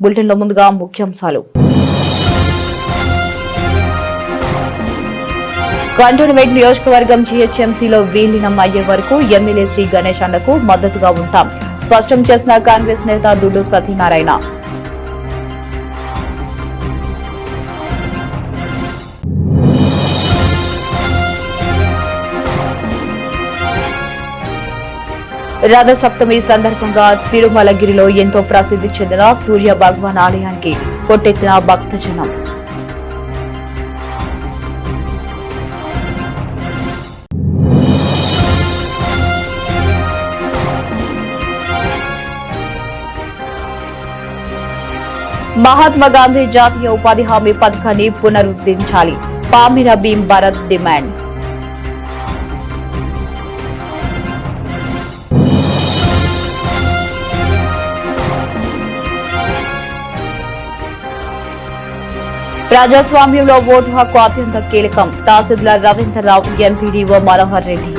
బులెటిన్లో ముందుగా ముఖ్యాంశాలు. కంటోన్మెంట్ నియోజకవర్గం జీహెచ్ఎంసీలో విలీనం అయ్యే వరకు ఎమ్మెల్యే శ్రీ గణేష్ అన్నకు మద్దతుగా ఉంటాం స్పష్టం చేసిన కాంగ్రెస్ నేత దుడ్డు సత్యనారాయణ. రథసప్తమి సందర్భంగా తిరుమలగిరిలో ఎంతో ప్రసిద్ధి చెందిన సూర్య భగవాన్ ఆలయానికి కొట్టెత్తిన భక్తజనం. మహాత్మా గాంధీ జాతీయ ఉపాధి హామీ పథకాన్ని పునరుద్ధరించాలి పామిర భీమ్ భరత్ డిమాండ్. ప్రజాస్వామ్యంలో ఓటు హక్కు అత్యంత కీలకం తహసీల్దార్ రవీంద్రరావు, ఎంపీడీఓ మనోహర్ రెడ్డి.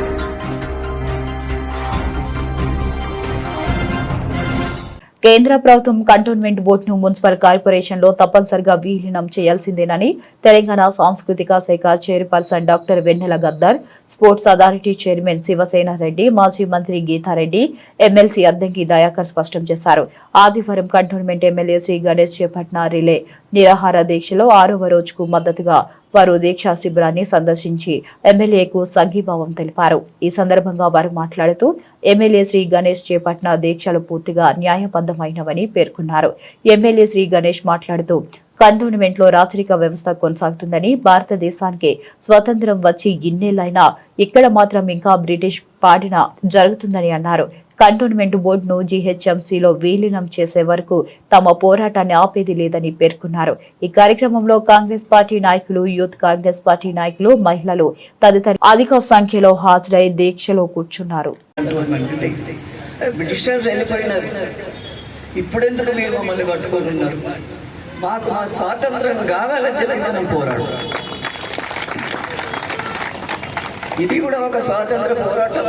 కేంద్ర ప్రభుత్వం కంటోన్మెంట్ బోర్డును మున్సిపల్ కార్పొరేషన్లో తప్పనిసరిగా విలీనం చేయాల్సిందేనని తెలంగాణ సాంస్కృతిక శాఖ చైర్పర్సన్ డాక్టర్ వెన్నెల Gaddar, sports authority chairman Shiv Sena Reddy, మాజీ మంత్రి గీతారెడ్డి, ఎమ్మెల్సీ అద్దంకి దయాకర్ స్పష్టం చేశారు. ఆదివారం కంటోన్మెంట్ ఎమ్మెల్యే శ్రీ గణేష్ చేపట్టిన రిలే నిరాహార దీక్షలో 6వ రోజుకు మద్దతుగా వారు దీక్షా శిబిరాన్ని సందర్శించి ఎమ్మెల్యేకు సంఘీభావం తెలిపారు. ఈ సందర్భంగా వారు మాట్లాడుతూ ఎమ్మెల్యే శ్రీ గణేష్ చేపట్టిన దీక్షలు పూర్తిగా న్యాయబద్దమైనవని పేర్కొన్నారు. ఎమ్మెల్యే శ్రీ గణేష్ మాట్లాడుతూ కంటోన్మెంట్ లో రాచరిక వ్యవస్థ కొనసాగుతుందని, భారతదేశానికి స్వతంత్రం వచ్చి ఇన్నేళ్లైనా ఇక్కడ మాత్రం ఇంకా బ్రిటిష్ పాలన జరుగుతుందని అన్నారు. కంటోన్మెంట్ బోర్డును జీహెచ్ఎంసీలో విలీనం చేసే వరకు తమ పోరాటాన్ని ఆపేది లేదని పేర్కొన్నారు. ఈ కార్యక్రమంలో కాంగ్రెస్ పార్టీ నాయకులు, యూత్ కాంగ్రెస్ పార్టీ నాయకులు, మహిళలు తదితరులు అధిక సంఖ్యలో హాజరై దీక్షలో కూర్చున్నారు. మాకు ఆ స్వాతంత్రం కావాలని చెప్పి మనం పోరాడు. ఇది కూడా ఒక స్వాతంత్ర పోరాటం.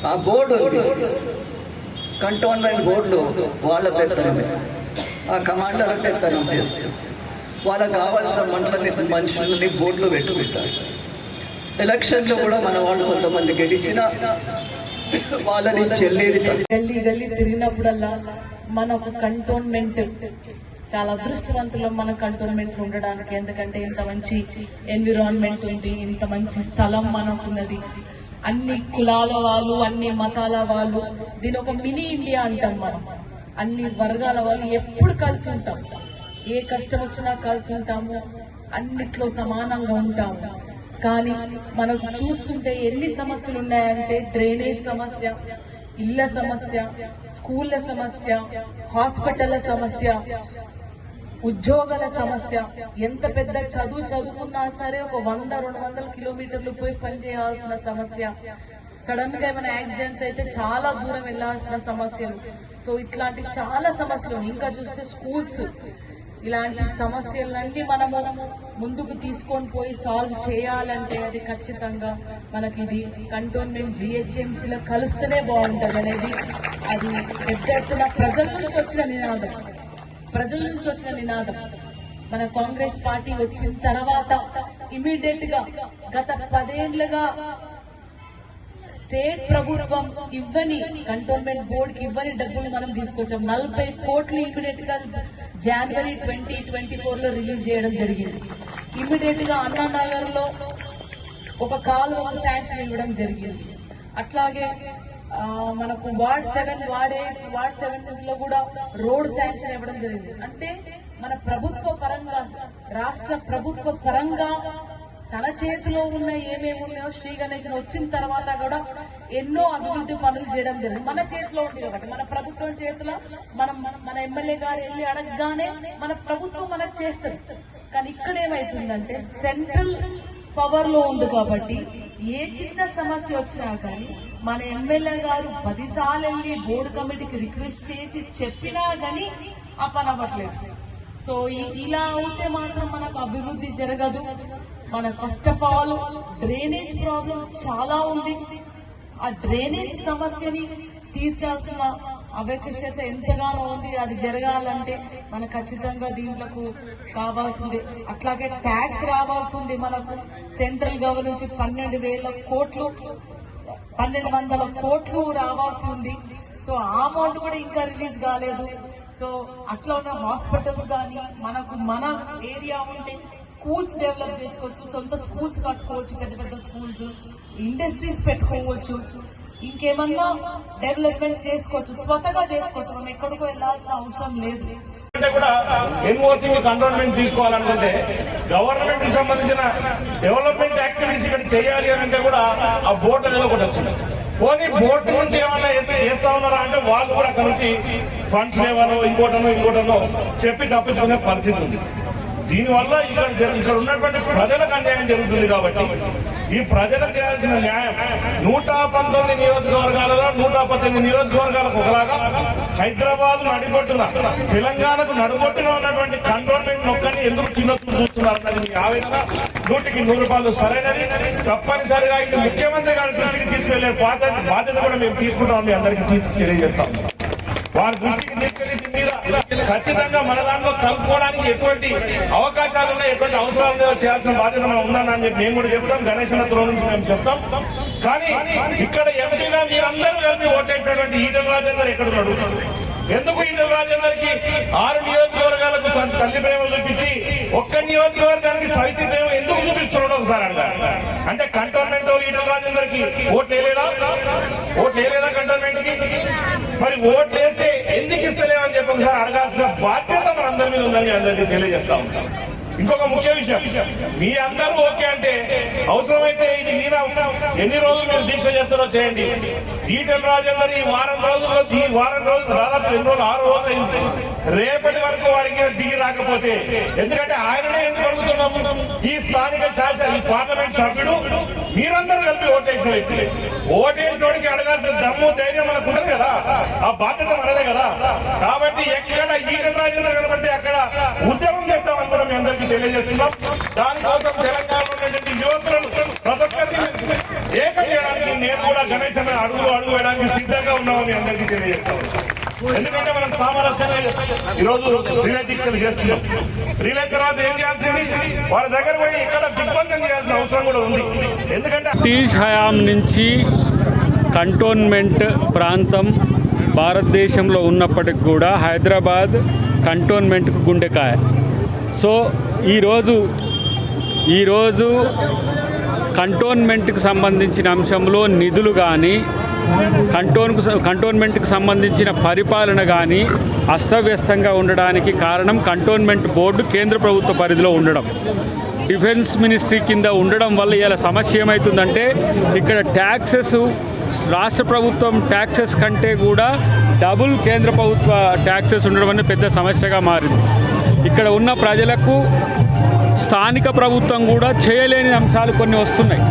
ఆ బోర్డు కంటోన్మెంట్ బోర్డులో వాళ్ళ పెత్తనం, ఆ కమాండర్ పెత్తనం చేసి వాళ్ళకు కావాల్సిన మనుషులని బోర్డులో పెట్టుకుంటారు. ఎలక్షన్లో కూడా మన వాళ్ళు కొంతమంది గెలిచిన వాళ్ళని చెల్లేది గల్లీ గల్లీ తిరిగినప్పుడల్లా మనకు కంటోన్మెంట్ చాలా అదృష్టవంతులం మన కంటోన్మెంట్ ఉండడానికి. ఎందుకంటే ఇంత మంచి ఎన్విరాన్మెంట్ ఉంది, ఇంత మంచి స్థలం మనకున్నది, అన్ని కులాల వాళ్ళు, అన్ని మతాల వాళ్ళు, దీని ఒక మినీ ఇండియా అంటాం మనం. అన్ని వర్గాల వాళ్ళు ఎప్పుడు కలిసి ఉంటాం, ఏ కష్టం వచ్చినా కలిసి ఉంటాము, అన్నిట్లో సమానంగా ఉంటాము. కానీ మనకు చూస్తుంటే ఎన్ని సమస్యలు ఉన్నాయంటే డ్రైనేజ్ సమస్య, ఇళ్ల సమస్య, స్కూళ్ల సమస్య, హాస్పిటల్ల సమస్య, ఉద్యోగాల సమస్య. ఎంత పెద్ద చదువుకున్నా సరే ఒక 100-200 కిలోమీటర్లు పోయి పనిచేయాల్సిన సమస్య. సడన్ గా ఏమైనా యాక్సిడెంట్స్ అయితే చాలా దూరం వెళ్లాల్సిన సమస్యలు. సో ఇట్లాంటి చాలా సమస్యలు. ఇంకా చూస్తే స్కూల్స్, ఇలాంటి సమస్యలన్నీ మనము ముందుకు తీసుకొని పోయి సాల్వ్ చేయాలంటే అది ఖచ్చితంగా మనకి ఇది కంటోన్మెంట్ జీహెచ్ఎంసీలో కలుస్తేనే బాగుంటుంది అనేది అది పెద్ద ఎత్తున ప్రజల నుంచి వచ్చిన నినాదం. మన కాంగ్రెస్ పార్టీ వచ్చిన తర్వాత ఇమీడియట్ గా గత 10 ఏళ్లుగా స్టేట్ ప్రభుత్వం ఇవ్వని, కంటోన్మెంట్ బోర్డుకి ఇవ్వని డబ్బులు మనం తీసుకొచ్చాం. 40 కోట్లు ఇమీడియట్ గా జనవరి 2024లో రిలీజ్ చేయడం జరిగింది. ఇమీడియట్ గా అన్నానగర్ లో ఒక కాలువ శాంక్షన్ ఇవ్వడం జరిగింది. అట్లాగే మనకు వార్డ్ 7, వార్డ్ 8, వార్డ్ 7 లో కూడా రోడ్ శాంక్షన్ ఇవ్వడం జరిగింది. అంటే మన ప్రభుత్వ పరంగా, రాష్ట్ర ప్రభుత్వ పరంగా తన చేతిలో ఉన్న ఏమేమి ఉన్నాయో శ్రీ గణేష్ వచ్చిన తర్వాత కూడా ఎన్నో అభివృద్ధి పనులు చేయడం జరిగింది. మన చేతిలో ఉంది కాబట్టి, మన ప్రభుత్వం చేతిలో మన ఎమ్మెల్యే గారు వెళ్ళి అడగగానే మన ప్రభుత్వం మనకు చేస్తుంది. కానీ ఇక్కడ ఏమైతుందంటే సెంట్రల్ పవర్ లో ఉంది కాబట్టి ఏ చిన్న సమస్య వచ్చినా కానీ మన ఎమ్మెల్యే గారు 10 సార్లు వెళ్ళి బోర్డు కమిటీకి రిక్వెస్ట్ చేసి చెప్పినా గానీ ఆ పని అవ్వట్లేదు. సో ఇలా అవుతే మాత్రం మనకు అభివృద్ధి జరగదు. మన first of all drainage problem చాలా ఉంది. ఆ డ్రైనేజ్ సమస్యని తీర్చాల్సిన అవకాశత ఎంతగానో ఉంది. అది జరగాలంటే మన ఖచ్చితంగా దీంట్లకు కావాల్సింది. అట్లాగే ట్యాక్స్ రావాల్సింది. మనకు సెంట్రల్ గవర్నమెంట్ నుంచి 12,000 కోట్లు 1,200 కోట్లు రావాల్సి ఉంది. సో ఆ అమౌంట్ కూడా ఇంకా రిలీజ్ కాలేదు. సో అట్లా ఉన్న హాస్పిటల్స్ కానీ మనకు మన ఏరియా ఉంటే స్కూల్స్ డెవలప్ చేసుకోవచ్చు, సొంత స్కూల్స్ కట్టుకోవచ్చు, పెద్ద పెద్ద స్కూల్స్, ఇండస్ట్రీస్ పెట్టుకోవచ్చు, ఇంకేమన్నా డెవలప్మెంట్ చేసుకోవచ్చు, స్వతగా చేసుకోవచ్చు. మనం ఎక్కడికో వెళ్లాల్సిన అవసరం లేదు. కూడా ఎన్ఓసి కంటోన్మెంట్ తీసుకోవాలనుకుంటే గవర్నమెంట్ కి సంబంధించిన డెవలప్మెంట్ యాక్టివిటీస్ ఇక్కడ చేయాలి అని అంటే కూడా ఆ బోర్డు అనేది ఒకటి వచ్చింది. పోనీ బోర్డు నుంచి ఏమన్నా చేస్తా ఉన్నారా అంటే వాళ్ళు కూడా అక్కడ నుంచి ఫండ్స్ లేవనో ఇంకోటనో చెప్పి తప్పించుకునే పరిస్థితి ఉంది. దీనివల్ల ఇక్కడ ఉన్నటువంటి ప్రజలకు అన్యాయం జరుగుతుంది. కాబట్టి ఈ ప్రజలకు చేయాల్సిన న్యాయం 119 నియోజకవర్గాలలో 118 నియోజకవర్గాలకు ఒకలాగా హైదరాబాద్ నడిబొట్టున తెలంగాణకు నడుబొట్టున ఉన్నటువంటి కంటోన్మెంట్ ఒక్కని ఎందుకు చిన్న చూస్తున్నారన్నది మీ ఆవేదన 100కి 100 సరైనది. తప్పనిసరిగా ఇది ముఖ్యమంత్రి గారి దృష్టికి తీసుకెళ్లే బాధ్యత కూడా మేము తీసుకుంటామని మీ అందరికీ తెలియజేస్తాం. వారి దృష్టికి తీసుకెళ్లి దీని మీద ఖచ్చితంగా మన దాంట్లో కలుపుకోవడానికి ఎటువంటి అవకాశాలు ఉన్నాయి, ఎటువంటి అవసరాలు ఉన్నాయో చేయాల్సిన బాధ్యత మనం ఉందని చెప్పి మేము కూడా చెప్తాం. గణేష్ త్రో నుంచి మేము చెప్తాం. కానీ ఇక్కడ ఎంపీగా మీరందరూ కలిపి ఓటేసినటువంటి ఈటెల రాజేందర్ ఎక్కడున్నాడు? ఎందుకు ఈటెల రాజేందర్ కి 6 నియోజకవర్గాలకు తల్లి ప్రేమ చూపించి ఒక్క నియోజకవర్గానికి సవితి ప్రేమ ఎందుకు చూపిస్తున్నాడు ఒకసారి అడగాలి. అంటే కంటోన్మెంట్ ఈటెల రాజేందర్ కి ఓట్ వేయలేదా కంటోన్మెంట్ కి? మరి ఓట్ వేస్తే ఎందుకు ఇస్తలేమని చెప్పి ఒకసారి అడగాల్సిన బాధ్యత మనందరి మీద ఉందని అందరికీ తెలియజేస్తా ఉంటాం. ఇంకొక ముఖ్య విషయం, మీ అందరూ ఓకే అంటే అవసరమైతే ఇది మీద ఎన్ని రోజులు మీరు దీక్ష చేస్తారో చేయండి. ఈటెల రాజేందర్ ఈ వారం రోజులు దాదాపు 2 రోజులు 6 రోజులు అయింది. రేపటి వరకు వారికి దిగి రాకపోతే, ఎందుకంటే ఆయననే ఎందుకు అడుగుతున్నాము, ఈ స్థానిక ఈ పార్లమెంట్ సభ్యుడు మీరందరూ కలిపి ఓటేసిన వ్యక్తి. ఓటేసినోడికి అడగాల్సిన దమ్ము ధైర్యం మనకు ఉండదు కదా, ఆ బాధ్యత మనదే కదా. కాబట్టి ఎక్కడ ఈటెల రాజేందర్ కనబడితే అక్కడ ఉద్యమం చేస్తామని కూడా మీ అందరికీ తెలియజేస్తున్నాం. దానికోసం తెలంగాణలో ఉన్నటువంటి యువకులను ప్రతి ఒక్కరిని ఏకం చేయడానికి నేను కూడా గణేష్ అన్న అడుగు వేయడానికి సిద్ధంగా ఉన్నామని అందరికీ తెలియజేస్తాం. ఎందుకంటే మనం సామరస్యంగా ఈరోజు రిలే దీక్షలు చేస్తున్నాం. రిలే తర్వాత ఏం చేయాల్సింది, వారి దగ్గర పోయి ఇక్కడ దిగ్బంధం చేయాల్సిన అవసరం కూడా ఉంది. ఎందుకంటే బ్రిటిష్ హయాం నుంచి కంటోన్మెంట్ ప్రాంతం భారతదేశంలో ఉన్నప్పటికి కూడా హైదరాబాద్ కంటోన్మెంట్కు గుండెకాయ. సో ఈరోజు కంటోన్మెంట్కి సంబంధించిన అంశంలో నిధులు కానీ కంటోన్మెంట్కి సంబంధించిన పరిపాలన కానీ అస్తవ్యస్తంగా ఉండడానికి కారణం కంటోన్మెంట్ బోర్డు కేంద్ర ప్రభుత్వ పరిధిలో ఉండడం, డిఫెన్స్ మినిస్ట్రీ కింద ఉండడం వల్ల ఇలా సమస్య ఏమవుతుందంటే ఇక్కడ ట్యాక్సెస్ రాష్ట్ర ప్రభుత్వం ట్యాక్సెస్ కంటే కూడా డబుల్ కేంద్ర ప్రభుత్వ ట్యాక్సెస్ ఉండడం అనేది పెద్ద సమస్యగా మారింది. ఇక్కడ ఉన్న ప్రజలకు స్థానిక ప్రభుత్వం కూడా చేయలేని అంశాలు కొన్ని వస్తున్నాయి.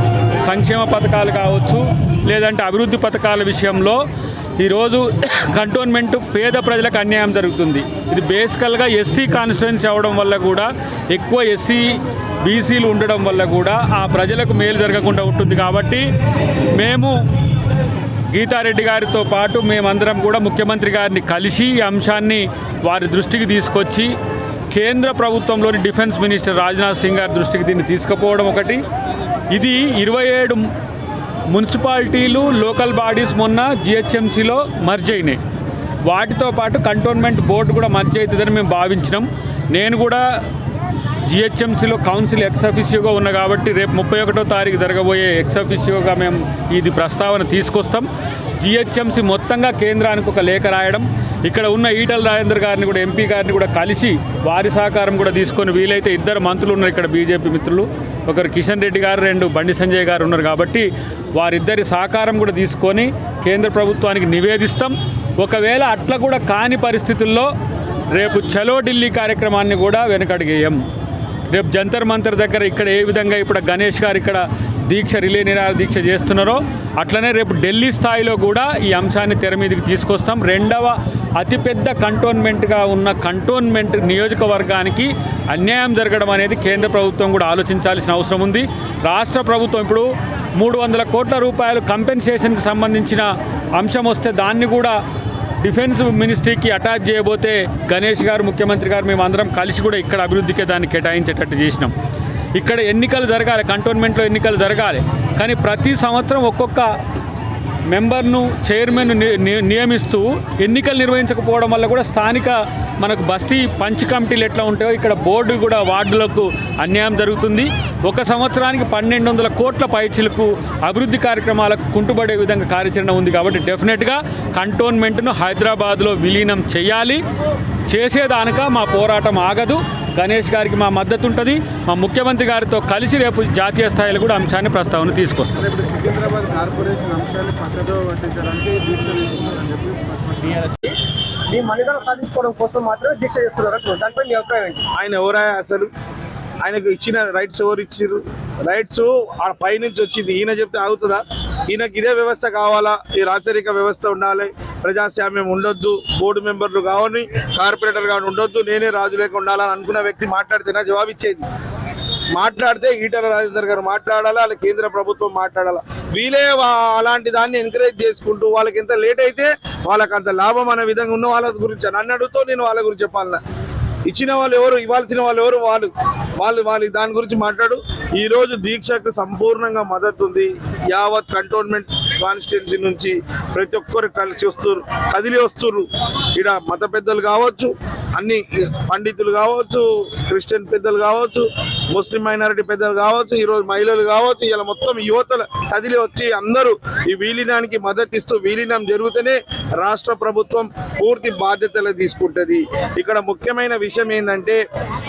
సంక్షేమ పథకాలు కావచ్చు, లేదంటే అభివృద్ధి పథకాల విషయంలో ఈరోజు కంటోన్మెంట్ పేద ప్రజలకు అన్యాయం జరుగుతుంది. ఇది బేసికల్గా ఎస్సీ కాన్స్టిట్యుయెన్సీ అవడం వల్ల కూడా, ఎక్కువ ఎస్సీ బీసీలు ఉండడం వల్ల కూడా ఆ ప్రజలకు మేలు జరగకుండా ఉంటుంది. కాబట్టి మేము గీతారెడ్డి గారితో పాటు మేమందరం కూడా ముఖ్యమంత్రి గారిని కలిసి ఈ అంశాన్ని వారి దృష్టికి తీసుకొచ్చి కేంద్ర ప్రభుత్వంలోని డిఫెన్స్ మినిస్టర్ రాజ్నాథ్ సింగ్ గారి దృష్టికి దీన్ని తీసుకుపోవడం ఒకటి. ఇది 27 మున్సిపాలిటీలు లోకల్ బాడీస్ మొన్న జిహెచ్ఎంసీలో మర్జ్ అయినాయి. వాటితో పాటు కంటోన్మెంట్ బోర్డు కూడా మర్జ్ అవుతుందని మేము భావించినాం. నేను కూడా జిహెచ్ఎంసీలో కౌన్సిల్ ఎక్స్ అఫిషియోగా ఉన్నా కాబట్టి రేపు 31వ తారీఖు జరగబోయే ఎక్స్ అఫిషియోగా మేము ఇది ప్రస్తావన తీసుకొస్తాం. జిహెచ్ఎంసీ మొత్తంగా కేంద్రానికి ఒక లేఖ రాయడం, ఇక్కడ ఉన్న ఈటెల రాజేందర్ గారిని కూడా ఎంపీ గారిని కూడా కలిసి వారి సహకారం కూడా తీసుకొని, వీలైతే 2 మంత్రులు ఉన్నారు ఇక్కడ బీజేపీ మిత్రులు, ఒకరు కిషన్ రెడ్డి గారు, 2 బండి సంజయ్ గారు ఉన్నారు. కాబట్టి వారిద్దరి సహకారం కూడా తీసుకొని కేంద్ర ప్రభుత్వానికి నివేదిస్తాం. ఒకవేళ అట్లా కూడా కాని పరిస్థితుల్లో రేపు చలో ఢిల్లీ కార్యక్రమాన్ని కూడా వెనకడిగేయం. రేపు జంతర్ మంతర్ దగ్గర ఇక్కడ ఏ విధంగా ఇప్పుడు గణేష్ గారు ఇక్కడ రిలే నిరాహార దీక్ష చేస్తున్నారో అట్లనే రేపు ఢిల్లీ స్థాయిలో కూడా ఈ అంశాన్ని తెర మీదకి తీసుకొస్తాం. 2వ అతిపెద్ద కంటోన్మెంట్గా ఉన్న కంటోన్మెంట్ నియోజకవర్గానికి అన్యాయం జరగడం అనేది కేంద్ర ప్రభుత్వం కూడా ఆలోచించాల్సిన అవసరం ఉంది. రాష్ట్ర ప్రభుత్వం ఇప్పుడు 300 కోట్ల రూపాయలు కంపెన్సేషన్కి సంబంధించిన అంశం వస్తే దాన్ని కూడా డిఫెన్స్ మినిస్ట్రీకి అటాచ్ చేయబోతే గణేష్ గారు, ముఖ్యమంత్రి గారు, మేము అందరం కలిసి కూడా ఇక్కడ అభివృద్ధికే దాన్ని కేటాయించేటట్టు చేసినాం. ఇక్కడ ఎన్నికలు జరగాలి, కంటోన్మెంట్లో ఎన్నికలు జరగాలి, కానీ ప్రతి సంవత్సరం ఒక్కొక్క మెంబర్ను, చైర్మన్ నియమిస్తూ ఎన్నికలు నిర్వహించకపోవడం వల్ల కూడా స్థానిక మనకు బస్తీ పంచ్ కమిటీలు ఎట్లా ఉంటాయో ఇక్కడ బోర్డు కూడా వార్డులకు అన్యాయం జరుగుతుంది. ఒక సంవత్సరానికి 1200 కోట్ల పైచిలకు అభివృద్ధి కార్యక్రమాలకు కుంటుపడే విధంగా కార్యాచరణ ఉంది. కాబట్టి డెఫినెట్గా కంటోన్మెంట్ను హైదరాబాద్లో విలీనం చేయాలి. చేసేదానిక మా పోరాటం ఆగదు. గణేష్ గారికి మా మద్దతు ఉంటుంది. మా ముఖ్యమంత్రి గారితో కలిసి రేపు జాతీయ స్థాయిలో కూడా అంశాన్ని ప్రస్తావన తీసుకొస్తాం. ఇప్పుడు సికింద్రాబాద్ కార్పొరేషన్ అంశాన్ని పక్కదో పట్టించడానికి దీక్ష తీసుకున్నారని చెప్పి మీ మనుగడ సాధించుకోవడం కోసం మాత్రమే దీక్ష చేస్తున్నారు. దానిపై మీ అభిప్రాయం ఏంటి? ఆయన ఎవరా అసలు? ఆయనకు ఇచ్చిన రైట్స్ ఎవరు ఇచ్చారు? రైట్స్ ఆ పైనుంచి వచ్చింది. ఈయన చెప్తే ఆగుతుందా? ఈయనకి ఇదే వ్యవస్థ కావాలా? ఈ రాచరిక వ్యవస్థ ఉండాలి, ప్రజాస్వామ్యం ఉండొద్దు, బోర్డు మెంబర్లు కావని, కార్పొరేటర్ కానీ ఉండొద్దు, నేనే రాజు లేక ఉండాలని అనుకున్న వ్యక్తి మాట్లాడితేనా జవాబిచ్చేది? మాట్లాడితే ఈటల రాజేందర్ గారు మాట్లాడాలా, అలా కేంద్ర ప్రభుత్వం మాట్లాడాలా? వీళ్ళే అలాంటి దాన్ని ఎంకరేజ్ చేసుకుంటూ వాళ్ళకి ఎంత లేట్ అయితే వాళ్ళకి అంత లాభం అనే విధంగా ఉన్న వాళ్ళ గురించి నన్ను అడుగుతూ నేను వాళ్ళ గురించి చెప్పాలన్నా. ఇచ్చిన వాళ్ళు ఎవరు, ఇవ్వాల్సిన వాళ్ళు ఎవరు? వాళ్ళు దాని గురించి మాట్లాడు. ఈ రోజు దీక్షకు సంపూర్ణంగా మద్దతు ఉంది. యావత్ కంటోన్మెంట్ కాన్స్టిట్యున్సీ నుంచి ప్రతి ఒక్కరు కలిసి వస్తున్నారు, కదిలి వస్తున్నారు. ఇక్కడ మత పెద్దలు కావచ్చు, అన్ని పండితులు కావచ్చు, క్రిస్టియన్ పెద్దలు కావచ్చు, ముస్లిం మైనారిటీ పెద్దలు కావచ్చు, ఈరోజు మహిళలు కావచ్చు, ఇలా మొత్తం యువతలు కదిలి వచ్చి అందరూ ఈ విలీనానికి మద్దతు ఇస్తూ విలీనం జరిగితేనే రాష్ట్ర ప్రభుత్వం పూర్తి బాధ్యతలు తీసుకుంటుంది. ఇక్కడ ముఖ్యమైన విషయం ఏంటంటే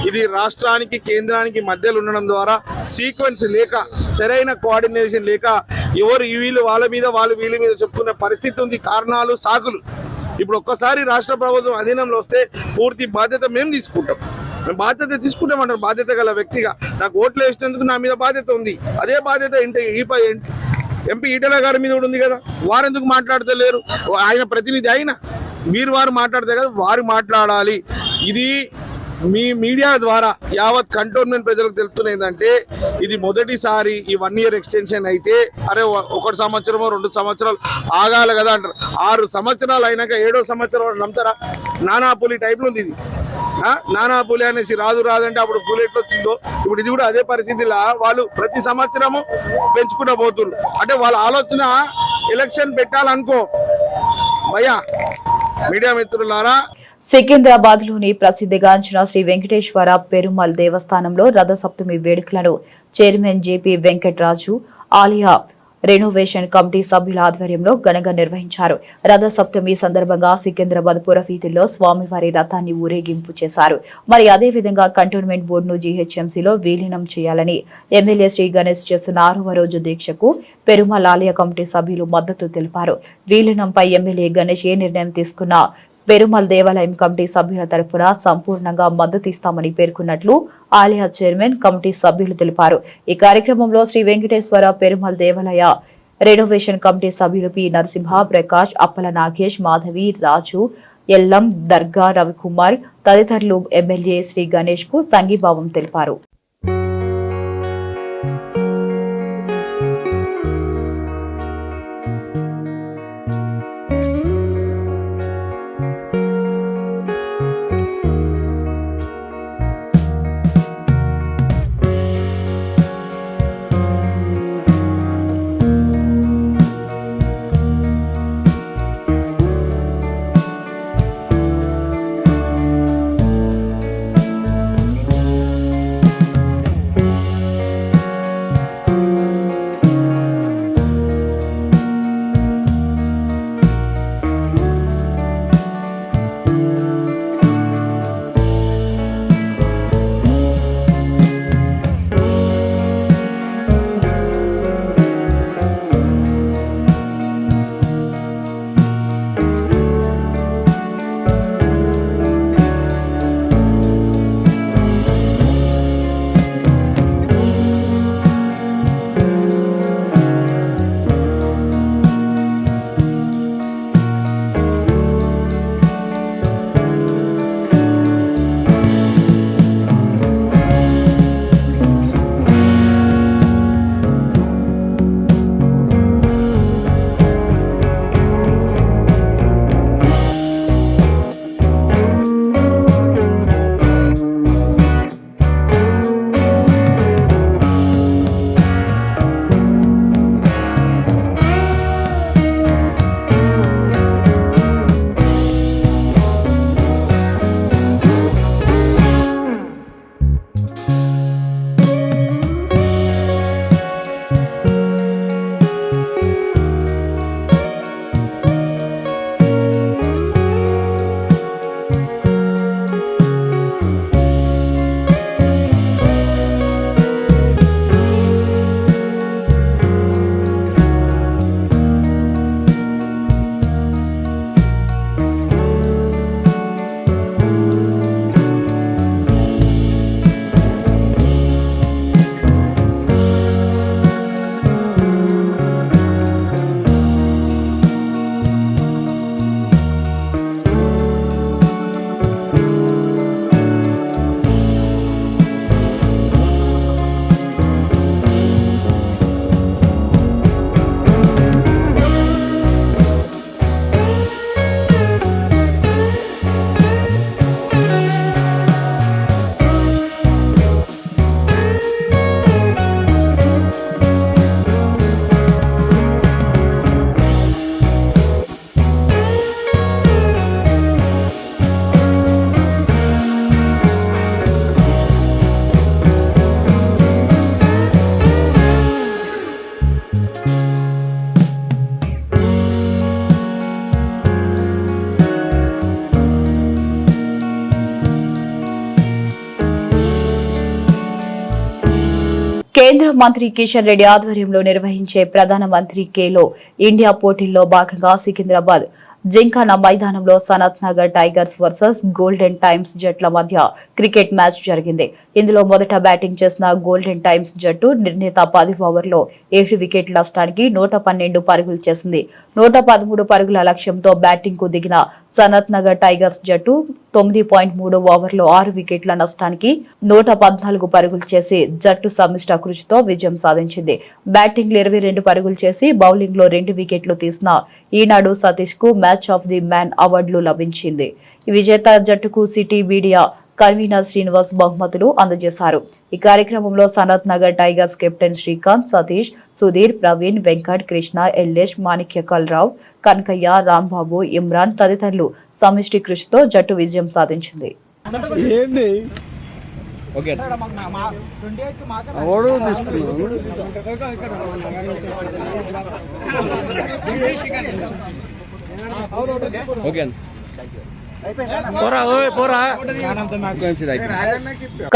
ఇది రాష్ట్రానికి కేంద్రానికి మధ్యలో ఉండడం ద్వారా సీక్వెన్స్ లేక, సరైన కోఆర్డినేషన్ లేక ఎవరు వీళ్ళు వాళ్ళ మీద, వాళ్ళు వీళ్ళ మీద చెప్పుకునే పరిస్థితి ఉంది. కారణాలు, సాకులు. ఇప్పుడు ఒక్కసారి రాష్ట్ర ప్రభుత్వం అధీనంలో వస్తే పూర్తి బాధ్యత మేము తీసుకుంటాం. మేము బాధ్యత తీసుకుంటామంటారు. బాధ్యత గల వ్యక్తిగా నాకు ఓట్లు వేసినందుకు నా మీద బాధ్యత ఉంది. అదే బాధ్యత ఎంపీ ఈటల గారి మీద కూడా ఉంది కదా. వారెందుకు మాట్లాడతలేరు? ఆయన ప్రతినిధి అయినా వారు మాట్లాడితే కదా, వారు మాట్లాడాలి. ఇది మీ మీడియా ద్వారా యావత్ కంటోన్మెంట్ ప్రజలకు తెలుస్తున్నది ఏంటంటే ఇది మొదటిసారి ఈ 1 year ఎక్స్టెన్షన్ అయితే, అరే 1 సంవత్సరమో 2 సంవత్సరాలు ఆగాలి కదా అంటారు. 6 సంవత్సరాలు అయినాక 7వ సంవత్సరం నమ్ముతారా? నానాపులి టైప్లో ఉంది ఇది. నానాపులి అనేసి రాదు అంటే అప్పుడు పులి ఎట్లా వచ్చిందో ఇప్పుడు ఇది కూడా అదే పరిస్థితిలా వాళ్ళు ప్రతి సంవత్సరము పెంచుకుంటూ పోతున్నారు. అంటే వాళ్ళ ఆలోచన ఎలక్షన్ పెట్టాలనుకో భయ్యా. మీడియా మిత్రులారా, సికింద్రాబాద్ లోని ప్రసిద్ధిగాంచిన శ్రీ వెంకటేశ్వర పెరుమల్ దేవస్థానంలో రథసప్తమి వేడుకలను చైర్మన్ జేపీ వెంకటరాజు ఆలయ రెనోవేషన్ కమిటీ సభ్యుల ఆధ్వర్యంలో ఘనంగా నిర్వహించారు. రథసప్తమి సందర్భంగా సికింద్రాబాద్ పురవీధుల్లో స్వామివారి రథాన్ని ఊరేగింపు చేశారు. మరి అదేవిధంగా కంటోన్మెంట్ బోర్డును జీహెచ్ఎంసీలో విలీనం చేయాలని ఎమ్మెల్యే శ్రీ గణేష్ చేస్తున్న 6వ రోజు దీక్షకు పెరుమల్ ఆలయ కమిటీ సభ్యులు మద్దతు తెలిపారు. విలీనంపై ఎమ్మెల్యే గణేష్ ఏ నిర్ణయం తీసుకున్నా పెరుమల్ దేవాలయం కమిటీ సభ్యుల తరపున సంపూర్ణంగా మద్దతిస్తామని పేర్కొన్నట్లు ఆలయ చైర్మన్ కమిటీ సభ్యులు తెలిపారు. ఈ కార్యక్రమంలో శ్రీ వెంకటేశ్వర పెరుమల్ దేవాలయ రెనోవేషన్ కమిటీ సభ్యులు పి నరసింహ, ప్రకాష్, అప్పల నాగేష్, మాధవి, రాజు, ఎల్లం, దర్గా రవికుమార్ తదితరులు ఎమ్మెల్యే శ్రీ గణేష్ కు సంఘీభావం తెలిపారు. కేంద్ర మంత్రి కిషన్ రెడ్డి ఆధ్వర్యంలో నిర్వహించే ప్రధానమంత్రి కేలో ఇండియా పోటీల్లో భాగంగా సికింద్రాబాద్ జింకానా మైదానంలో Sanath Nagar tigers versus golden times జట్ల మధ్య క్రికెట్ మ్యాచ్ జరిగింది. ఇందులో మొదట బ్యాటింగ్ చేసిన గోల్డెన్ టైమ్స్ జట్టు నిర్ణీత 10 ఓవర్లో 7 వికెట్ల నష్టానికి 112 పరుగులు చేసింది. 113 పరుగుల లక్ష్యంతో బ్యాటింగ్ కు దిగిన సనత్ నగర్ టైగర్స్ జట్టు 9.3 ఓవర్లో 6 వికెట్ల నష్టానికి 114 పరుగులు చేసి జట్టు సమిష్ట కృషితో విజయం సాధించింది. బ్యాటింగ్ లో 22 పరుగులు చేసి బౌలింగ్ లో 2 వికెట్లు తీసిన ఈనాడు సతీష్ కు మ్యాచ్ ఆఫ్ ది మ్యాన్ అవార్డులు లభించింది. ఈ విజేత జట్టుకు సిటీ మీడియా కన్వీనర్ శ్రీనివాస్ బహుమతులు అందజేశారు. ఈ కార్యక్రమంలో సనత్ నగర్ టైగర్స్ కెప్టెన్ శ్రీకాంత్, సతీష్, సుధీర్, ప్రవీణ్, వెంకట్, కృష్ణ, ఎల్లేష్, మాణిక్యకల్రావు, కనకయ్య, రాంబాబు, ఇమ్రాన్ తదితరులు సమిష్టి కృషితో జట్టు విజయం సాధించింది.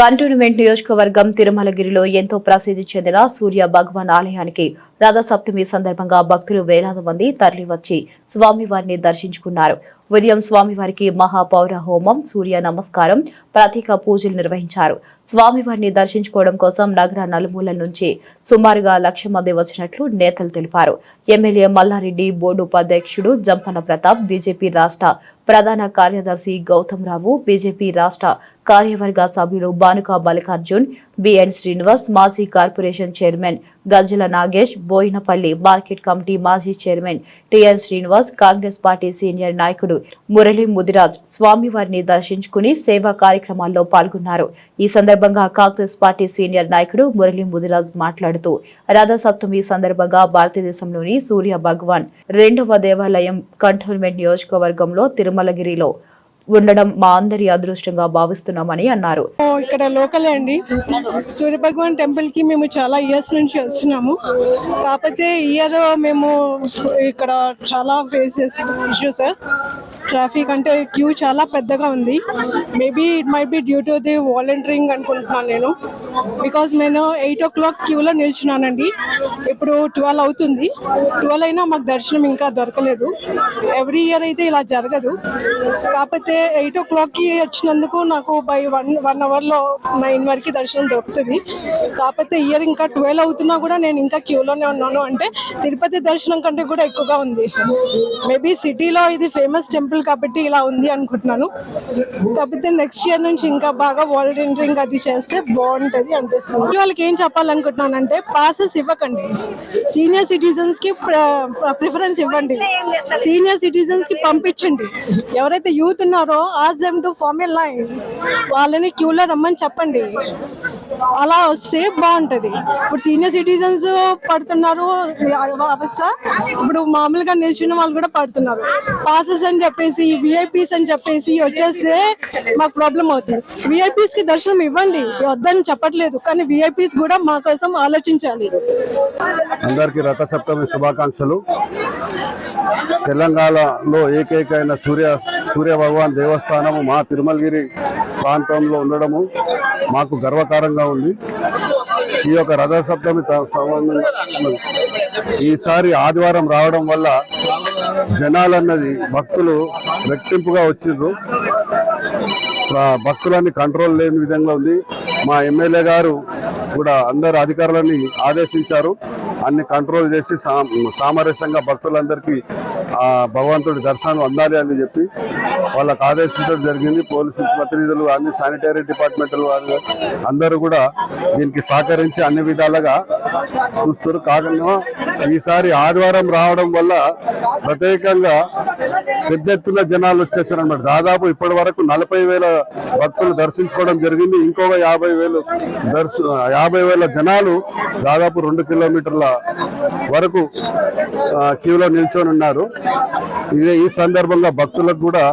కంటోన్మెంట్ నియోజకవర్గం తిరుమలగిరిలో ఎంతో ప్రసిద్ధి చెందిన సూర్య భగవాన్ ఆలయానికి రథసప్తమి సందర్భంగా భక్తులు వేలాది మంది తరలివచ్చి స్వామివారిని దర్శించుకున్నారు. ఉదయం స్వామివారికి మహాపౌర హోమం, సూర్య నమస్కారం, ప్రత్యేక పూజలు నిర్వహించారు. స్వామివారిని దర్శించుకోవడం కోసం నగర నలుమూలల నుంచి సుమారుగా 1,00,000 మంది వచ్చినట్లు నేతలు తెలిపారు. ఎమ్మెల్యే మల్లారెడ్డి, బోర్డు ఉపాధ్యక్షుడు జంపన ప్రతాప్, బీజేపీ రాష్ట్ర ప్రధాన కార్యదర్శి గౌతమ్ రావు, బీజేపీ రాష్ట్ర కార్యవర్గ సభ్యులు బానుక మల్లికార్జున్, బిఎన్ శ్రీనివాస్, మాజీ corporation chairman Gajjala Nagesh, Boinapalli market committee మాజీ chairman T N Srinivas, Congress party senior నాయకుడు మురళీ ముదిరాజ్ స్వామివారిని దర్శించుకుని సేవా కార్యక్రమాల్లో పాల్గొన్నారు. ఈ సందర్భంగా కాంగ్రెస్ పార్టీ సీనియర్ నాయకుడు మురళీ ముదిరాజ్ మాట్లాడుతూ రథసప్తమి సందర్భంగా భారతదేశంలోని సూర్య భగవాన్ 2వ దేవాలయం కంటోన్మెంట్ నియోజకవర్గంలో తిరుమలగిరిలో ఉండడం మా అందరి అదృష్టంగా భావిస్తున్నామని అన్నారు. ఇక్కడ లోకలే అండి. సూర్య భగవాన్ టెంపుల్ కి మేము చాలా ఇయర్స్ నుంచి వస్తున్నాము. కాకపోతే ఇయర్ మేము ఇక్కడ చాలా ఫేసెస్ ఇష్యూస్, ట్రాఫిక్ అంటే క్యూ చాలా పెద్దగా ఉంది. Maybe it might be due to the volunteering అనుకుంటున్నాను నేను. బికాజ్ నేను 8 o'clock క్యూలో నిల్చున్నానండి. ఇప్పుడు 12 అవుతుంది. 12 అయినా మాకు దర్శనం ఇంకా దొరకలేదు. ఎవ్రీ ఇయర్ అయితే ఇలా జరగదు. కాకపోతే 8 o'clock కి వచ్చినందుకు నాకు బై 1 hour లో 9 వరకు దర్శనం దొరుకుతుంది. కాకపోతే ఇయర్ ఇంకా 12 అవుతున్నా కూడా నేను ఇంకా క్యూలోనే ఉన్నాను. అంటే తిరుపతి దర్శనం కంటే కూడా ఎక్కువగా ఉంది. మేబీ సిటీలో ఇది ఫేమస్ టెంపుల్ కాబట్టి ఇలా ఉంది అనుకుంటున్నాను. కాకపోతే నెక్స్ట్ ఇయర్ నుంచి ఇంకా బాగా వాలంటీరింగ్ అది చేస్తే బాగుంటది అనిపిస్తుంది. వాళ్ళకి ఏం చెప్పాలనుకుంటున్నానంటే పాసెస్ ఇవ్వకండి, సీనియర్ సిటిజన్స్ కి ప్రిఫరెన్స్ ఇవ్వండి, సీనియర్ సిటిజన్స్ కి పంపించండి. ఎవరైతే యూత్ ఉన్నారో ask them to form a line, వాళ్ళని క్యూలో రమ్మని చెప్పండి. అలా వస్తే బాగుంటది. ఇప్పుడు సీనియర్ సిటిజన్స్ పడుతున్నారు అవస్థ, ఇప్పుడు మామూలుగా నిల్చున్న వాళ్ళు కూడా పడుతున్నారు. పాసెస్ అని చెప్పేసి విఐపీస్ అని చెప్పేసి వచ్చేస్తే మాకు ప్రాబ్లం అవుతుంది. విఐపీస్ కి దర్శనం ఇవ్వండి, వద్దని చెప్పట్లేదు, కానీ విఐపీస్ కూడా మా కోసం ఆలోచించాలి. అందరికీ రథసప్తమి శుభాకాంక్షలు. తెలంగాణలో ఏకైకైన సూర్య భగవాన్ దేవస్థానము మా తిరుమలగిరి ప్రాంతంలో ఉండడము మాకు గర్వకారంగా ఉంది. ఈ యొక్క రథసప్తమి ఈసారి ఆదివారం రావడం వల్ల జనాలన్నది భక్తులు రెట్టింపుగా వచ్చిర్రు. భక్తులని కంట్రోల్ లేని విధంగా ఉంది. మా ఎమ్మెల్యే గారు కూడా అందరు అధికారులని ఆదేశించారు, అన్ని కంట్రోల్ చేసి సామరస్యంగా భక్తులందరికీ భగవంతుడి దర్శనం అందాలి అని చెప్పి వాళ్ళకు ఆదేశించడం జరిగింది. పోలీసు ప్రతినిధులు, అన్ని శానిటరీ డిపార్ట్మెంట్ వాళ్ళు అందరూ కూడా దీనికి సహకరించి అన్ని విధాలుగా చూస్తారు. కాకుండా ఈసారి ఆదివారం రావడం వల్ల ప్రత్యేకంగా పెద్ద ఎత్తున జనాలు వచ్చేసారు అన్నమాట. దాదాపు ఇప్పటి వరకు 40,000 భక్తులు దర్శించుకోవడం జరిగింది. ఇంకొక 50,000 జనాలు దాదాపు 2 కిలోమీటర్ల వరకు క్యూలో నిల్చొని ఉన్నారు. ఈ సందర్భంగా భక్తులకు కూడా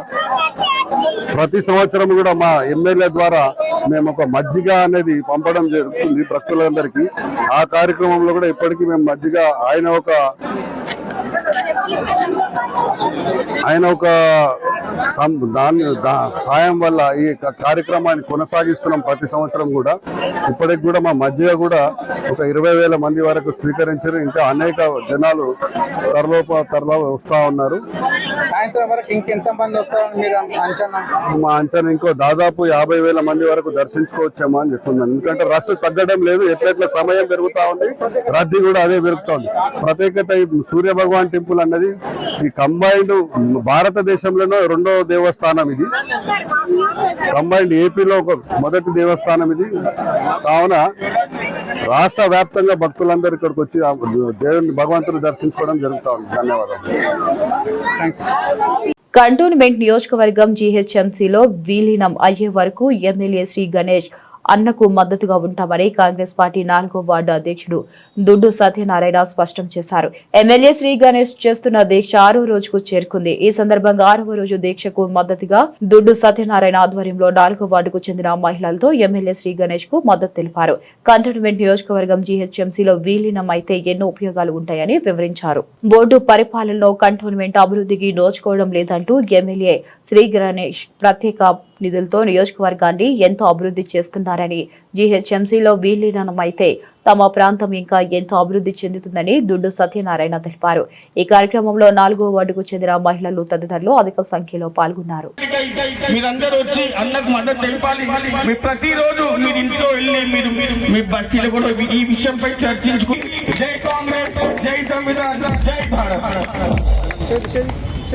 ప్రతి సంవత్సరం కూడా మా ఎమ్మెల్యే ద్వారా మేము ఒక మజ్జిగ అనేది పంపడం జరుగుతుంది భక్తులందరికీ. ఆ కార్యక్రమంలో కూడా ఇప్పటికీ మేము మజ్జిగ ఆయన ఒక సాయం వల్ల ఈ కార్యక్రమాన్ని కొనసాగిస్తున్నాం ప్రతి సంవత్సరం కూడా. ఇప్పటికి కూడా మా మధ్య కూడా ఒక 20,000 మంది వరకు స్వీకరించారు. ఇంకా అనేక జనాలు త్వరలో వస్తూ ఉన్నారు. సాయంత్రం వరకు ఇంకెంత మంది వస్తారని మీరు అంచనా? మా అంచనా ఇంకో దాదాపు 50,000 మంది వరకు దర్శించుకోవచ్చేమో అని చెప్తున్నాను. ఎందుకంటే రష్ తగ్గడం లేదు, ఎట్లెట్లా సమయం పెరుగుతా ఉంది, రద్దీ కూడా అదే పెరుగుతుంది. ప్రత్యేకత ఈ సూర్య భగవాన్ టెంపుల్ అన్నది ఈ కంబైన్డ్ భారతదేశంలోనే 2వ దేవస్థానం ఇది. కంబైన్డ్ ఏపీలో ఒక మొదటి దేవస్థానం ఇది. కావున రాష్ట్ర వ్యాప్తంగా భక్తులందరూ ఇక్కడికి వచ్చి దేవుని భగవంతుని దర్శించుకోవడం జరుగుతూ ఉంది. ధన్యవాదాలు. కంటోన్మెంట్ నియోజకవర్గం జీహెచ్ఎంసీలో విలీనం అయ్యే వరకు ఎమ్మెల్యే శ్రీ గణేష్ అన్నకు మద్దతుగా ఉంటామని కాంగ్రెస్ పార్టీ 4వ వార్డు అధ్యక్షుడు దుడ్డు సత్యనారాయణ స్పష్టం చేశారు. ఎమ్మెల్యే శ్రీ గణేష్ చేస్తున్న దీక్ష 6వ రోజుకు చేరుకుంది. ఈ సందర్భంగా 6వ రోజు దీక్షకు మద్దతుగా దుడ్డు సత్యనారాయణ ఆధ్వర్యంలో 4వ వార్డుకు చెందిన మహిళలతో ఎమ్మెల్యే శ్రీ గణేష్ కు మద్దతు తెలిపారు. కంటోన్మెంట్ నియోజకవర్గం జీహెచ్ఎంసీలో విలీనం అయితే ఎన్నో ఉపయోగాలు ఉంటాయని వివరించారు. బోర్డు పరిపాలనలో కంటోన్మెంట్ అభివృద్ధికి నోచుకోవడం లేదంటూ ఎమ్మెల్యే శ్రీ గణేష్ ప్రత్యేక నిధులతో నియోజకవర్గాన్ని ఎంతో అభివృద్ధి చేస్తున్నారని, జీహెచ్ఎంసీలో విలీనం అయితే తమ ప్రాంతం ఇంకా ఎంతో అభివృద్ధి చెందుతుందని దుడ్డు సత్యనారాయణ తెలిపారు. ఈ కార్యక్రమంలో 4వ వార్డుకు చెందిన మహిళలు తదితరులు అధిక సంఖ్యలో పాల్గొన్నారు. మీరందరూ వచ్చి అన్నకు మద్దతు తెలిపాలి. మీ ప్రతిరోజు మీరు ఇంట్లో వెళ్ళి మీరు మీ బస్తీలు కూడా ఈ విషయంపై చర్చించుకుని జై కాంగ్రెస్, జై సంవిధాన్, జై భారత్.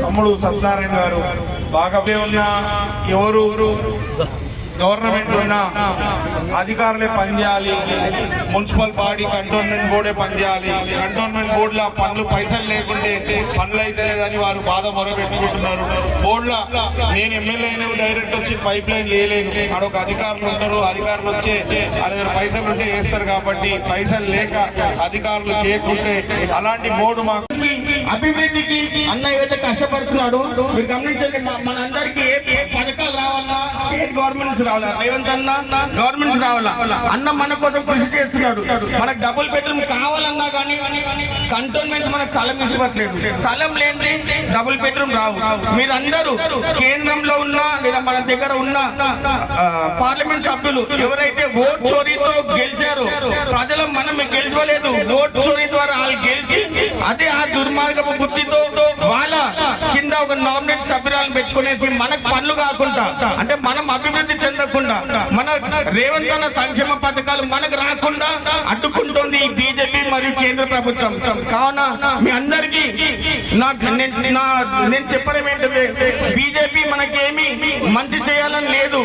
తమ్ముడు సత్యనారాయణ గారు బాగా ఉన్న ఎవరు గవర్నమెంట్ ఉన్నా అధికారులే పనిచేయాలి, మున్సిపల్ బాడీ కంటోన్మెంట్ బోర్డే పనిచేయాలి. కంటోన్మెంట్ బోర్డులో పనులు పైసలు లేకుంటే పనులు అయితే లేదని వారు బాధ మొదలుపెట్టుకుంటున్నారు. బోర్డులో నేను ఎమ్మెల్యే అయినా డైరెక్ట్ వచ్చి పైప్ లైన్ వేయలేను. అడొక అధికారులు ఉంటారు, అధికారులు వచ్చే దగ్గర పైసలు ఉంటే వేస్తారు. కాబట్టి పైసలు లేక అధికారులు చేయకుంటే అలాంటి బోర్డు మాకు అభివృద్ధికి అన్న ఏదైతే కష్టపడుతున్నాడు మీరు గమనించండి. మనందరికీ ఏ పథకాలు రావాలన్నా స్టేట్ గవర్నమెంట్ రావాలా, రేవంత్ అన్న గవర్నమెంట్ రావాలా. అన్న మన కోసం కృషి చేస్తున్నాడు. మనకు డబుల్ బెడ్రూమ్ కావాలన్నా కానీ కంటోన్మెంట్ మనకు స్థలం ఇవ్వట్లేదు. స్థలం లేని డబుల్ బెడ్రూమ్ రావు. మీరందరూ కేంద్రంలో ఉన్న లేదా మన దగ్గర ఉన్న పార్లమెంట్ సభ్యులు ఎవరైతే ఓట్ చోరీతో గెలిచారో, ప్రజలు మనం గెలిచలేదు, ఓట్ చోరీ ద్వారా వాళ్ళు గెలిచి అదే ఆ దుర్మార్గపు బుద్ధితో వాళ్ళ కింద ఒక నామినేట్ సభ్యురాలను పెట్టుకునేసి మనకు పనులు కాకుండా, అంటే మనం అభివృద్ధి చెందకుండా, మన రేవంత్ అన్న సంక్షేమ పథకాలు మనకు రాకుండా అడ్డుకుంటోంది ఈ బీజేపీ మరియు కేంద్ర ప్రభుత్వం. కావున మీ అందరికీ నేను చెప్పడం ఏంటంటే బీజేపీ మనకేమి మంచి చేయాలని లేదు.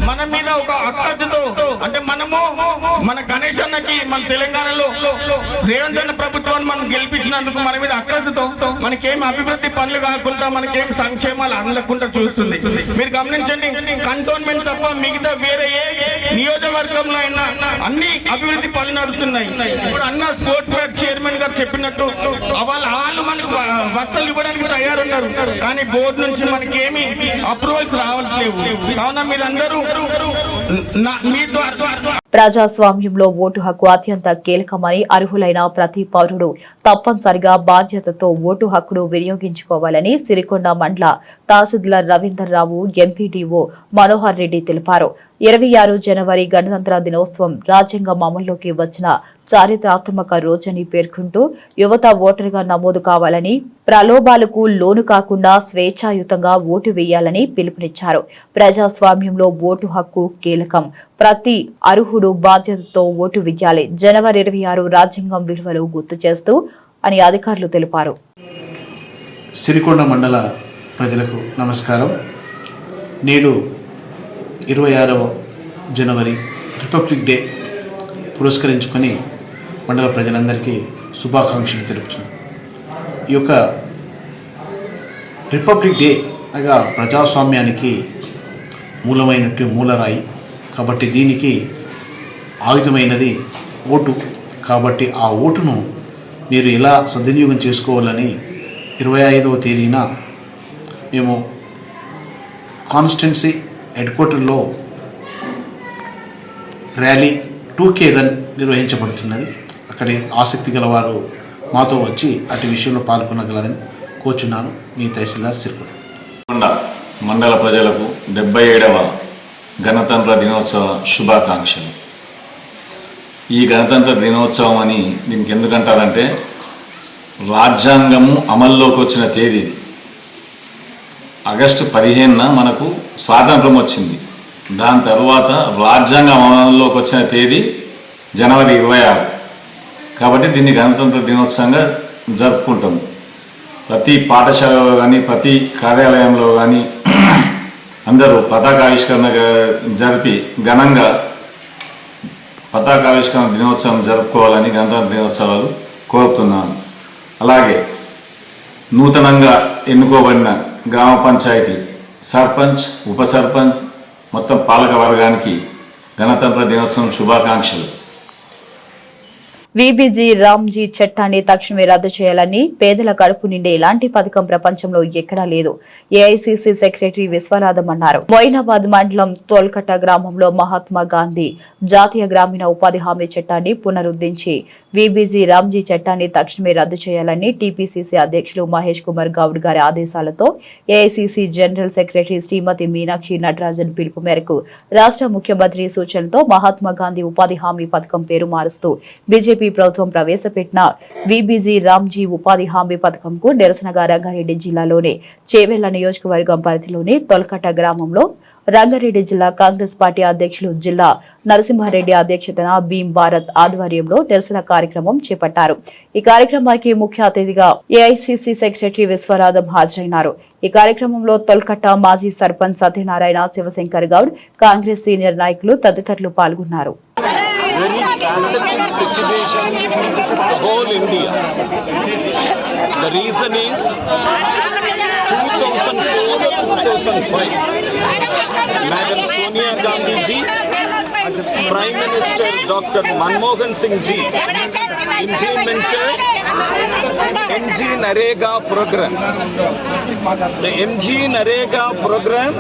మన మీద ఒక అక్కడితో అంటే మనము మన గణేష్ అన్నకి మన తెలంగాణలో రేవంత్ అన్న ప్రభుత్వాన్ని మనం గెలిపించినందుకు మన మీద అక్కడితో మనకేమి అభివృద్ధి పనులు కాకుండా మనకేమి సంక్షేమాలు అందకుండా చూస్తుంది. మీరు గమనించండి, కంటోన్మెంట్ తప్ప మిగతా వేరే ఏ నియోజకవర్గంలో అయినా అన్ని అభివృద్ధి పనులు నడుస్తున్నాయి. ఇప్పుడు అన్న స్పోర్ట్స్ ఫెడ్ చైర్మన్ గారు చెప్పినట్టు వాళ్ళు మనకు వస్తువులు ఇవ్వడానికి తయారున్నారు. కానీ బోర్డు నుంచి మనకేమి అప్రూవల్స్ రావట్లేవు. కావున మీరందరూ ప్రజాస్వామ్యంలో ఓటు హక్కు అత్యంత కీలకమని, అర్హులైన ప్రతి పౌరుడు తప్పనిసరిగా బాధ్యతతో ఓటు హక్కును వినియోగించుకోవాలని సిరికొండ మండల తహసీల్దార్ రవీందర్ రావు, ఎంపీడీఓ మనోహర్ రెడ్డి తెలిపారు. 26 జనవరి గణతంత్ర దినోత్సవం రాజ్యాంగం అమల్లోకి వచ్చిన చారిత్రాత్మక రోజని పేర్కొంటూ యువత ఓటరుగా నమోదు కావాలని, ప్రలోభాలకు లోను కాకుండా స్వేచ్ఛాయుతంగా ఓటు వేయాలని పిలుపునిచ్చారు. ప్రజాస్వామ్యంలో ఓటు హక్కు కీలకం. ప్రతి అర్హుడు బాధ్యతతో ఓటు వేయాలి. జనవరి 26 రాజ్యాంగం విలువలు గుర్తు చేస్తూ అని అధికారులు తెలిపారు. సిరికొండ మండల ప్రజలకు నమస్కారం. నేడు 26వ జనవరి రిపబ్లిక్ డే పురస్కరించుకొని మండల ప్రజలందరికీ శుభాకాంక్షలు తెలుపుతున్నాను. ఈ యొక్క రిపబ్లిక్ డే అనగా ప్రజాస్వామ్యానికి మూలమైనట్టు మూలరాయి కాబట్టి దీనికి ఆయుధమైనది ఓటు. కాబట్టి ఆ ఓటును మీరు ఎలా సద్వినియోగం చేసుకోవాలని 25వ తేదీన మేము కాన్స్టిట్యున్సీ హెడ్ క్వార్టర్లో ర్యాలీ 2K రన్ నిర్వహించబడుతున్నది. అక్కడి ఆసక్తి గల వారు మాతో వచ్చి అటు విషయంలో పాల్గొనగలరని కోరుచున్నాను. మీ తహసీల్దార్ సిరికొండ. మండల ప్రజలకు 77వ గణతంత్ర దినోత్సవ శుభాకాంక్షలు. ఈ గణతంత్ర దినోత్సవం అని దీనికి ఎందుకంటారంటే రాజ్యాంగము అమల్లోకి వచ్చిన తేదీ ఆగస్టు 15న మనకు స్వాతంత్రం వచ్చింది. దాని తర్వాత రాజ్యాంగం అమల్లోకి వచ్చిన తేదీ జనవరి 26. కాబట్టి దీన్ని గణతంత్ర దినోత్సవంగా జరుపుకుంటాము. ప్రతి పాఠశాలలో కానీ ప్రతి కార్యాలయంలో కానీ అందరూ పతాకావిష్కరణ జరిపి ఘనంగా పతాకావిష్కరణ దినోత్సవం జరుపుకోవాలని గణతంత్ర దినోత్సవాలు కోరుతున్నాను. అలాగే నూతనంగా ఎన్నుకోబడిన గ్రామ పంచాయతీ సర్పంచ్, ఉప సర్పంచ్, మొత్తం పాలక వర్గానికి గణతంత్ర దినోత్సవం శుభాకాంక్షలు. వీబీజీ రామ్జీ చట్టాన్ని తక్షణమే రద్దు చేయాలని, పేదల కడుపు నిండే ఇలాంటి పథకం ప్రపంచంలో ఎక్కడా లేదు ఏఐసీసీ సెక్రటరీ విశ్వనాథం అన్నారు. మొయినాబాద్ మండలం తోల్కట్ట గ్రామంలో మహాత్మా గాంధీ జాతీయ గ్రామీణ ఉపాధి హామీ చట్టాన్ని పునరుద్ధరించి వీబీజీ రామ్జీ చట్టాన్ని తక్షణమే రద్దు చేయాలని టీపీసీసీ అధ్యక్షులు మహేష్ కుమార్ గౌడ్ గారి ఆదేశాలతో ఏఐసీసీ జనరల్ సెక్రటరీ శ్రీమతి మీనాక్షి నటరాజన్ పిలుపు మేరకు రాష్ట్ర ముఖ్యమంత్రి సూచనలతో మహాత్మా గాంధీ ఉపాధి హామీ పథకం పేరు మారుస్తూ బీజేపీ ప్రభుత్వం ప్రవేశపెట్టిన వీబీజీ రామ్జీ ఉపాధి హామీ పథకంకు నిరసనగా రంగారెడ్డి జిల్లాలోని చేవెళ్ల నియోజకవర్గం పరిధిలోని తొలకట్ట గ్రామంలో రంగారెడ్డి జిల్లా కాంగ్రెస్ పార్టీ అధ్యక్షులు జిల్లా నరసింహారెడ్డి అధ్యక్షతన భీమ్ భారత్ ఆధ్వర్యంలో నిరసన కార్యక్రమం చేపట్టారు. ఈ కార్యక్రమానికి ముఖ్య అతిథిగా ఏఐసీసీ సెక్రటరీ విశ్వనాథం హాజరైనారు. ఈ కార్యక్రమంలో తొలకట్ట మాజీ సర్పంచ్ సత్యనారాయణ, శివశంకర్ గౌడ్, కాంగ్రెస్ సీనియర్ నాయకులు తదితరులు పాల్గొన్నారు. Very pathetic situation for whole India. The reason is 2004-2005, Madam Sonia Gandhi ji, Prime Minister Dr. Manmohan Singh ji implemented MG Narega program. The MG Narega program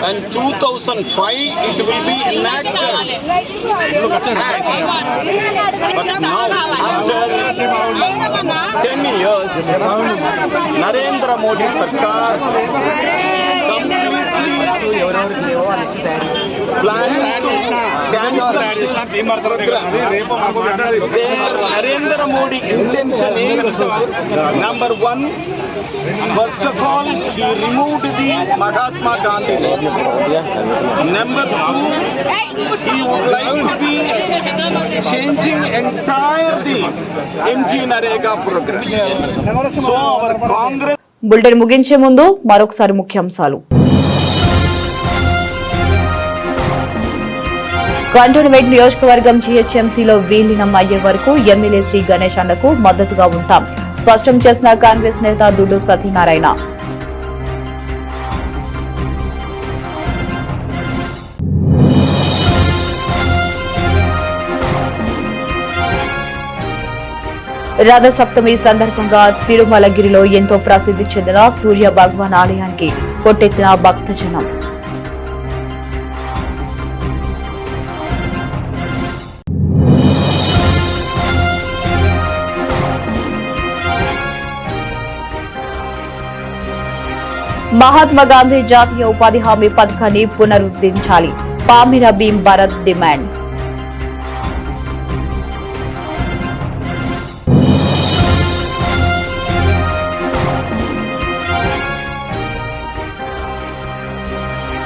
and 2005 it will be enacted. But now after 10 years, Narendra Modi Sarkar completely planning to cancel this program. Their Narendra Modi intention is, number one, first of all, he removed the Mahatma Gandhi name. Number two, he would like to be changing entire the MG Narega program. So our Congress. Bulletin ముగించే ముందు మరొకసారి ముఖ్యాంశాలు. Cantonment నియోజకవర్గం జీహెచ్ఎంసీలో విలీనం అయ్యే వరకు MLA Shri Ganesh అన్నకు మద్దతుగా ఉంటాం స్పష్టం చేసిన కాంగ్రెస్ నేత దుడ్డు సత్యనారాయణ. రథ సప్తమి సందర్భంగా తిరుమలగిరిలో ఎంతో ప్రసిద్ధి చెందిన సూర్య భగవాన్ ఆలయానికి కొట్టెత్తిన భక్తజనం. మహాత్మా గాంధీ జాతీయ ఉపాధి హామీ పథకాన్ని పునరుద్ధరించాలి, పామిర భీమ్ భారత్ డిమాండ్.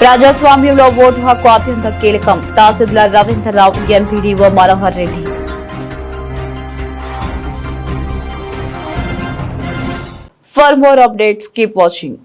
ప్రజాస్వామ్యంలో ఓటు హక్కు అత్యంత కీలకం, తహసీల్దార్ Ravindra Rao, MPDO Manohar Reddy. For more updates, keep watching.